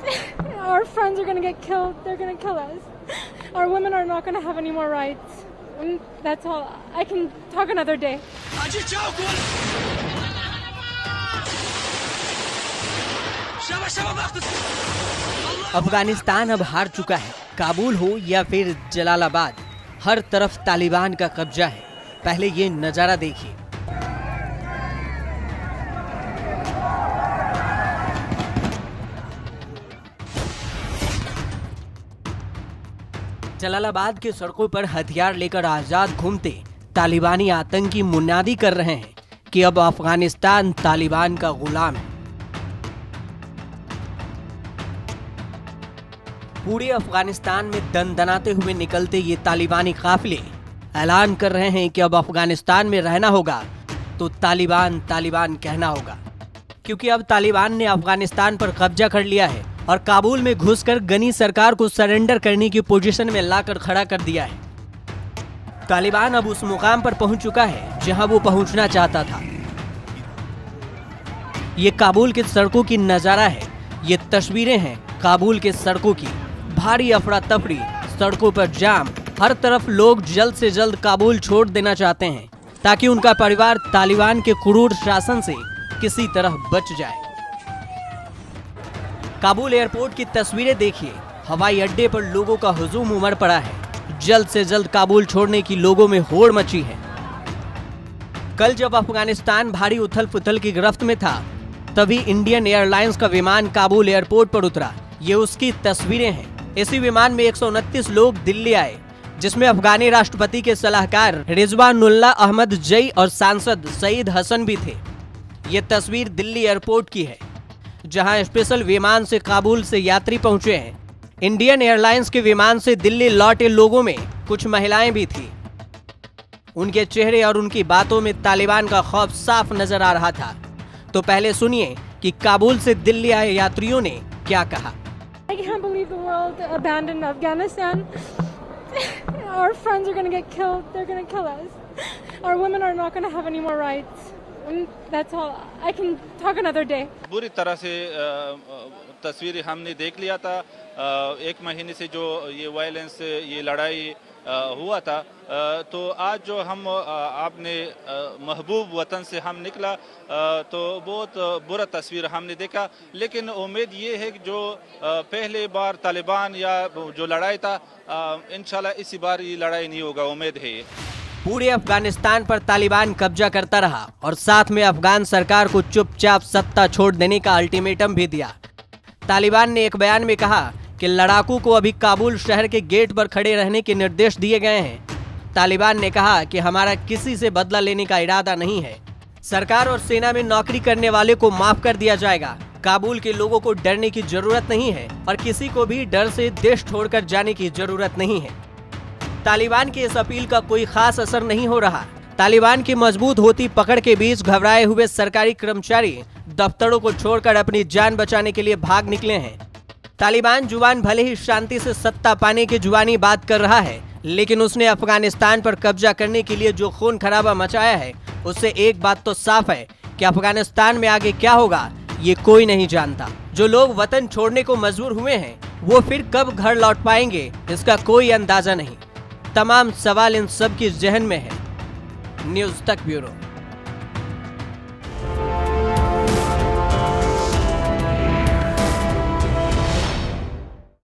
Our friends are going to get killed. They're going to kill us. Our women are not going to have any more rights. And that's all. I can talk another day. Afghanistan अब हार चुका है। काबुल हो या फिर जलालाबाद, हर तरफ तालिबान का कब्जा है। पहले ये नजारा देखिए। जलालाबाद के सड़कों पर हथियार लेकर आजाद घूमते तालिबानी आतंकी मुनादी कर रहे हैं कि अब अफगानिस्तान तालिबान का गुलाम है। पूरे अफगानिस्तान में दनदनाते हुए निकलते ये तालिबानी काफिले ऐलान कर रहे हैं कि अब अफगानिस्तान में रहना होगा तो तालिबान तालिबान कहना होगा, क्योंकि अब तालिबान ने अफगानिस्तान पर कब्जा कर लिया है और काबुल में घुसकर गनी सरकार को सरेंडर करने की पोजीशन में लाकर खड़ा कर दिया है। तालिबान अब उस मुकाम पर पहुंच चुका है जहां वो पहुंचना चाहता था। ये काबुल के सड़कों की नजारा है, ये तस्वीरें हैं काबुल के सड़कों की। भारी अफरा तफरी, सड़कों पर जाम, हर तरफ लोग जल्द से जल्द काबुल छोड़ देना चाहते हैं ताकि उनका परिवार तालिबान के क्रूर शासन से किसी तरह बच जाए। काबुल एयरपोर्ट की तस्वीरें देखिए। हवाई अड्डे पर लोगों का हुजूम उमड़ पड़ा है। जल्द से जल्द काबुल छोड़ने की लोगों में होड़ मची है। कल जब अफगानिस्तान भारी उथल पुथल की गिरफ्त में था, तभी इंडियन एयरलाइंस का विमान काबुल एयरपोर्ट पर उतरा। ये उसकी तस्वीरें हैं। इसी विमान में 129 लोग दिल्ली आए, जिसमें अफगानी राष्ट्रपति के सलाहकार रिजवानुल्लाह अहमद जई और सांसद सईद हसन भी थे। ये तस्वीर दिल्ली एयरपोर्ट की है, जहां स्पेशल विमान से काबुल से यात्री पहुंचे हैं। इंडियन एयरलाइंस के विमान से दिल्ली लौटे लोगों में कुछ महिलाएं भी थी। उनके चेहरे और उनकी बातों में तालिबान का खौफ साफ नजर आ रहा था। तो पहले सुनिए कि काबुल से दिल्ली आए यात्रियों ने क्या कहा। I can't believe the world abandoned Afghanistan. Our friends are going to get killed. They're going to kill us. Our women are not going to have any more rights. And that's all. I can talk another day. बुरी तरह से तस्वीर हमने देख लिया था। एक महीने से जो ये वायलेंस, ये लड़ाई हुआ था, तो आज जो हम आपने महबूब वतन से हम निकला तो बहुत बुरा तस्वीर हमने देखा। लेकिन उम्मीद ये है कि जो पहले बार तालिबान या जो लड़ाई था, इंशाल्लाह इसी बार ये लड़ाई नहीं होगा, उम्मीद है। पूरे अफगानिस्तान पर तालिबान कब्जा करता रहा और साथ में अफगान सरकार को चुपचाप सत्ता छोड़ देने का अल्टीमेटम भी दिया। तालिबान ने एक बयान में कहा कि लड़ाकू को अभी काबुल शहर के गेट पर खड़े रहने के निर्देश दिए गए हैं। तालिबान ने कहा कि हमारा किसी से बदला लेने का इरादा नहीं है। सरकार और सेना में नौकरी करने वाले को माफ कर दिया जाएगा। काबुल के लोगों को डरने की जरूरत नहीं है और किसी को भी डर से देश छोड़कर जाने की जरूरत नहीं है। तालिबान की इस अपील का कोई खास असर नहीं हो रहा। तालिबान की मजबूत होती पकड़ के बीच घबराए हुए सरकारी कर्मचारी दफ्तरों को छोड़कर अपनी जान बचाने के लिए भाग निकले हैं। तालिबान जुबान भले ही शांति से सत्ता पाने की जुबानी बात कर रहा है, लेकिन उसने अफगानिस्तान पर कब्जा करने के लिए जो खून खराबा मचाया है, उससे एक बात तो साफ है कि अफगानिस्तान में आगे क्या होगा ये कोई नहीं जानता। जो लोग वतन छोड़ने को मजबूर हुए हैं, वो फिर कब घर लौट पाएंगे इसका कोई अंदाजा नहीं। तमाम सवाल इन सब की जहन में है। न्यूज़ तक ब्यूरो।